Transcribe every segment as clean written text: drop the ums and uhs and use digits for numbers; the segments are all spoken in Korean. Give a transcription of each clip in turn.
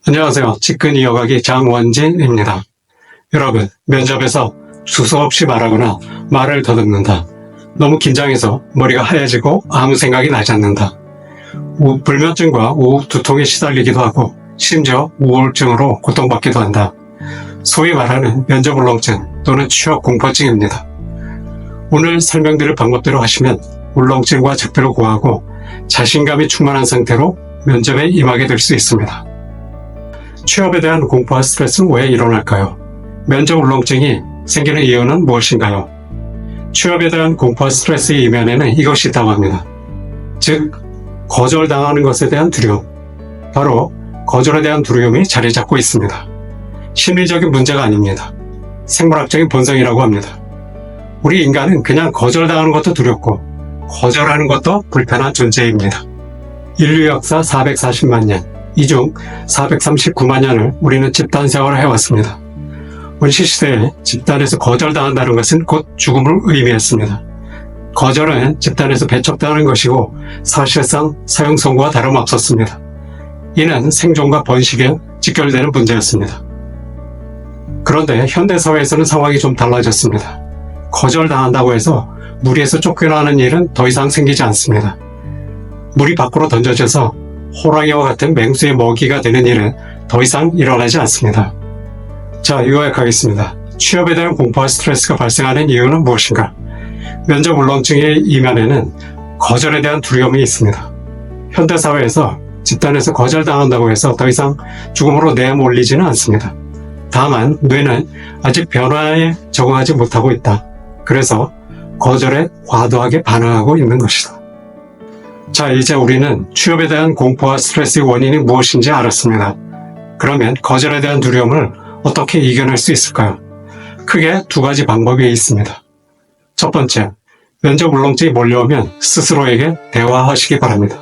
안녕하세요. 직근 이어가기 장원진입니다. 여러분, 면접에서 수서없이 말하거나 말을 더듬는다. 너무 긴장해서 머리가 하얘지고 아무 생각이 나지 않는다. 불면증과 오후 두통에 시달리기도 하고 심지어 우울증으로 고통받기도 한다. 소위 말하는 면접 울렁증 또는 취업 공포증입니다. 오늘 설명드릴 방법대로 하시면 울렁증과 적대를 고하고 자신감이 충만한 상태로 면접에 임하게 될 수 있습니다. 취업에 대한 공포와 스트레스는 왜 일어날까요? 면접 울렁증이 생기는 이유는 무엇인가요? 취업에 대한 공포와 스트레스의 이면에는 이것이 있다고 합니다. 즉, 거절당하는 것에 대한 두려움. 바로 거절에 대한 두려움이 자리 잡고 있습니다. 심리적인 문제가 아닙니다. 생물학적인 본성이라고 합니다. 우리 인간은 그냥 거절당하는 것도 두렵고 거절하는 것도 불편한 존재입니다. 인류 역사 440만 년, 이 중 439만 년을 우리는 집단 생활을 해왔습니다. 원시시대에 집단에서 거절당한다는 것은 곧 죽음을 의미했습니다. 거절은 집단에서 배척당하는 것이고 사실상 사형 선고와 다름없었습니다. 이는 생존과 번식에 직결되는 문제였습니다. 그런데 현대사회에서는 상황이 좀 달라졌습니다. 거절당한다고 해서 무리에서 쫓겨나는 일은 더 이상 생기지 않습니다. 무리 밖으로 던져져서 호랑이와 같은 맹수의 먹이가 되는 일은 더 이상 일어나지 않습니다. 자, 요약하겠습니다. 취업에 대한 공포와 스트레스가 발생하는 이유는 무엇인가? 면접 울렁증의 이면에는 거절에 대한 두려움이 있습니다. 현대사회에서 집단에서 거절당한다고 해서 더 이상 죽음으로 내몰리지는 않습니다. 다만 뇌는 아직 변화에 적응하지 못하고 있다. 그래서 거절에 과도하게 반응하고 있는 것이다. 자, 이제 우리는 취업에 대한 공포와 스트레스의 원인이 무엇인지 알았습니다. 그러면 거절에 대한 두려움을 어떻게 이겨낼 수 있을까요? 크게 두 가지 방법이 있습니다. 첫 번째, 면접 울렁증이 몰려오면 스스로에게 대화하시기 바랍니다.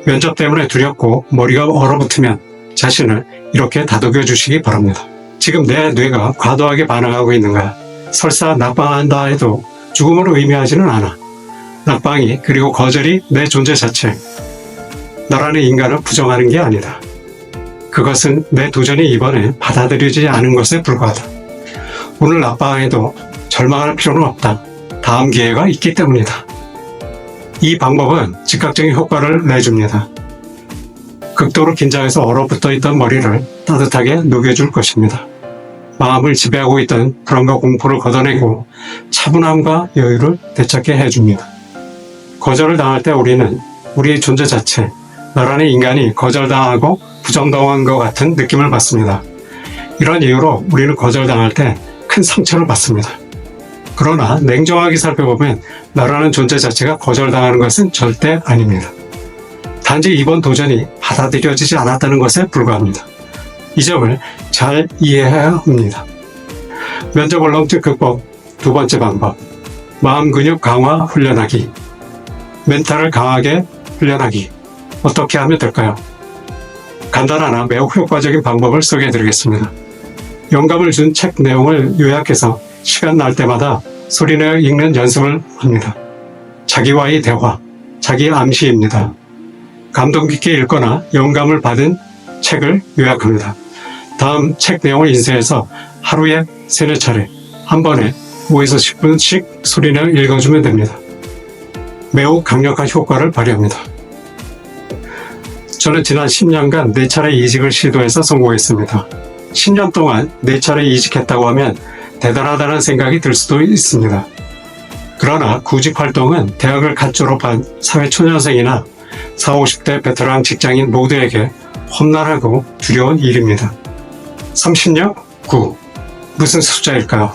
면접 때문에 두렵고 머리가 얼어붙으면 자신을 이렇게 다독여 주시기 바랍니다. 지금 내 뇌가 과도하게 반응하고 있는가? 설사 낙방한다 해도 죽음을 의미하지는 않아. 낙방이 그리고 거절이 내 존재 자체, 나라는 인간을 부정하는 게 아니다. 그것은 내 도전이 이번에 받아들여지지 않은 것에 불과하다. 오늘 낙방해도 절망할 필요는 없다. 다음 기회가 있기 때문이다. 이 방법은 즉각적인 효과를 내줍니다. 극도로 긴장해서 얼어붙어 있던 머리를 따뜻하게 녹여줄 것입니다. 마음을 지배하고 있던 불안과 공포를 걷어내고 차분함과 여유를 되찾게 해줍니다. 거절을 당할 때 우리는 우리의 존재 자체, 나라는 인간이 거절당하고 부정당한 것 같은 느낌을 받습니다. 이런 이유로 우리는 거절당할 때 큰 상처를 받습니다. 그러나 냉정하게 살펴보면 나라는 존재 자체가 거절당하는 것은 절대 아닙니다. 단지 이번 도전이 받아들여지지 않았다는 것에 불과합니다. 이 점을 잘 이해해야 합니다. 면접 울렁증 극복 두 번째 방법, 마음 근육 강화 훈련하기. 멘탈을 강하게 훈련하기. 어떻게 하면 될까요? 간단하나 매우 효과적인 방법을 소개해드리겠습니다. 영감을 준 책 내용을 요약해서 시간 날 때마다 소리내어 읽는 연습을 합니다. 자기와의 대화, 자기 암시입니다. 감동 깊게 읽거나 영감을 받은 책을 요약합니다. 다음 책 내용을 인쇄해서 하루에 3-4차례 한 번에 5에서 10분씩 소리내어 읽어주면 됩니다. 매우 강력한 효과를 발휘합니다. 저는 지난 10년간 4차례 이직을 시도해서 성공했습니다. 10년 동안 4차례 이직했다고 하면 대단하다는 생각이 들 수도 있습니다. 그러나 구직 활동은 대학을 갓 졸업한 사회초년생이나 40, 50대 베테랑 직장인 모두에게 험난하고 두려운 일입니다. 30년? 9. 무슨 숫자일까요?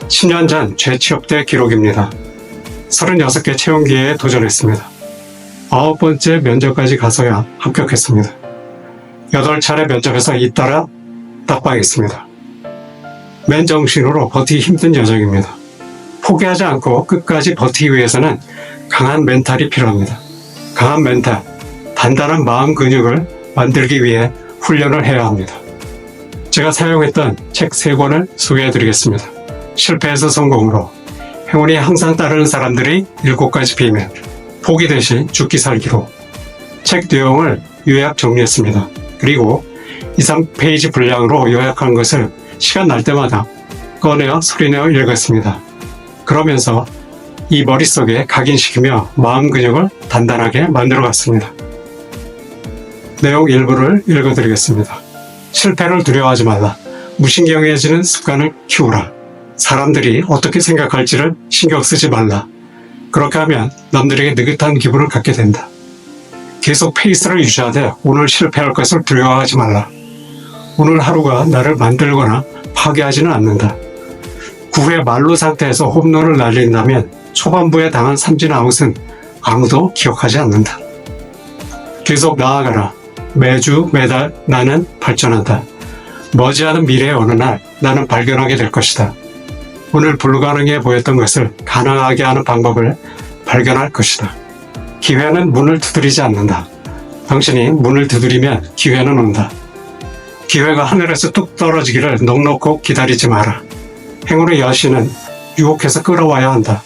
10년 전 재취업 때 기록입니다. 36개 채용 기회에 도전했습니다. 9번째 면접까지 가서야 합격했습니다. 8차례 면접에서 잇따라 낙방했습니다. 맨정신으로 버티기 힘든 여정입니다. 포기하지 않고 끝까지 버티기 위해서는 강한 멘탈이 필요합니다. 강한 멘탈, 단단한 마음 근육을 만들기 위해 훈련을 해야 합니다. 제가 사용했던 책 3권을 소개해드리겠습니다. 실패에서 성공으로, 행운이 항상 따르는 사람들의 7가지 비밀, 포기 대신 죽기 살기로. 책 내용을 요약 정리했습니다. 그리고 2, 3페이지 분량으로 요약한 것을 시간 날 때마다 꺼내어 소리내어 읽었습니다. 그러면서 이 머릿속에 각인시키며 마음 근육을 단단하게 만들어갔습니다. 내용 일부를 읽어드리겠습니다. 실패를 두려워하지 말라. 무신경해지는 습관을 키우라. 사람들이 어떻게 생각할지를 신경 쓰지 말라. 그렇게 하면 남들에게 느긋한 기분을 갖게 된다. 계속 페이스를 유지하되 오늘 실패할 것을 두려워하지 말라. 오늘 하루가 나를 만들거나 파괴하지는 않는다. 9회 만루 상태에서 홈런을 날린다면 초반부에 당한 삼진 아웃은 아무도 기억하지 않는다. 계속 나아가라. 매주 매달 나는 발전한다. 머지않은 미래의 어느 날 나는 발견하게 될 것이다. 오늘 불가능해 보였던 것을 가능하게 하는 방법을 발견할 것이다. 기회는 문을 두드리지 않는다. 당신이 문을 두드리면 기회는 온다. 기회가 하늘에서 뚝 떨어지기를 넉넉히 기다리지 마라. 행운의 여신은 유혹해서 끌어와야 한다.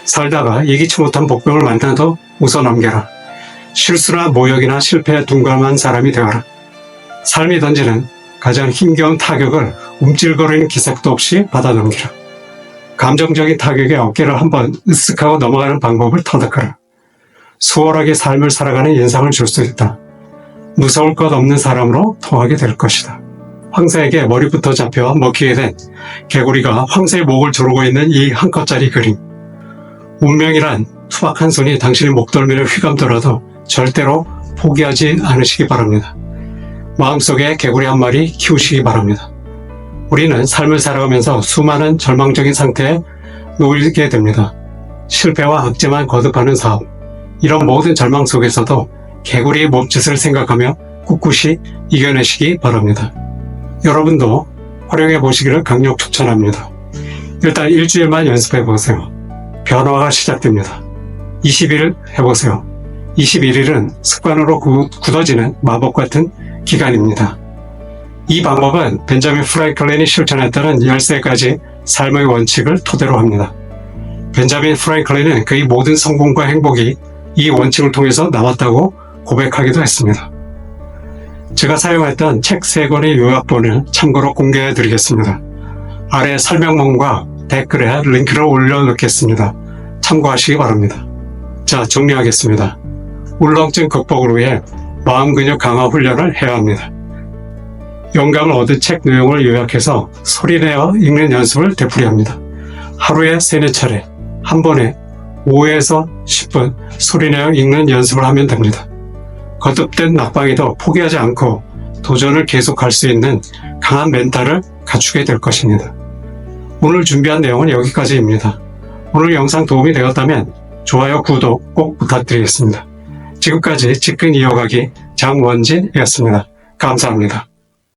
살다가 예기치 못한 복병을 만나도 웃어넘겨라. 실수나 모욕이나 실패에 둔감한 사람이 되어라. 삶이 던지는 가장 힘겨운 타격을 움찔거리는 기색도 없이 받아넘기라. 감정적인 타격에 어깨를 한번 으쓱하고 넘어가는 방법을 터득하라. 수월하게 삶을 살아가는 인상을 줄 수 있다. 무서울 것 없는 사람으로 통하게 될 것이다. 황새에게 머리부터 잡혀 먹히게 된 개구리가 황새의 목을 조르고 있는 이 한 컷짜리 그림. 운명이란 투박한 손이 당신의 목덜미를 휘감더라도 절대로 포기하지 않으시기 바랍니다. 마음속에 개구리 한 마리 키우시기 바랍니다. 우리는 삶을 살아가면서 수많은 절망적인 상태에 놓이게 됩니다. 실패와 악재만 거듭하는 사업. 이런 모든 절망 속에서도 개구리의 몸짓을 생각하며 꿋꿋이 이겨내시기 바랍니다. 여러분도 활용해 보시기를 강력 추천합니다. 일단 일주일만 연습해 보세요. 변화가 시작됩니다. 20일 해보세요. 21일은 습관으로 굳어지는 마법 같은 기간입니다. 이 방법은 벤자민 프랭클린이 실천했다는 13가지 삶의 원칙을 토대로 합니다. 벤자민 프랭클린은 그의 모든 성공과 행복이 이 원칙을 통해서 나왔다고 고백하기도 했습니다. 제가 사용했던 책 3권의 요약본을 참고로 공개해 드리겠습니다. 아래 설명문과 댓글에 링크를 올려놓겠습니다. 참고하시기 바랍니다. 자, 정리하겠습니다. 울렁증 극복을 위해 마음 근육 강화 훈련을 해야 합니다. 영감을 얻은 책 내용을 요약해서 소리내어 읽는 연습을 되풀이합니다. 하루에 3-4차례 한 번에 5에서 10분 소리내어 읽는 연습을 하면 됩니다. 거듭된 낙방에도 포기하지 않고 도전을 계속할 수 있는 강한 멘탈을 갖추게 될 것입니다. 오늘 준비한 내용은 여기까지입니다. 오늘 영상 도움이 되었다면 좋아요, 구독 꼭 부탁드리겠습니다. 지금까지 직근 이어가기 장원진이었습니다. 감사합니다.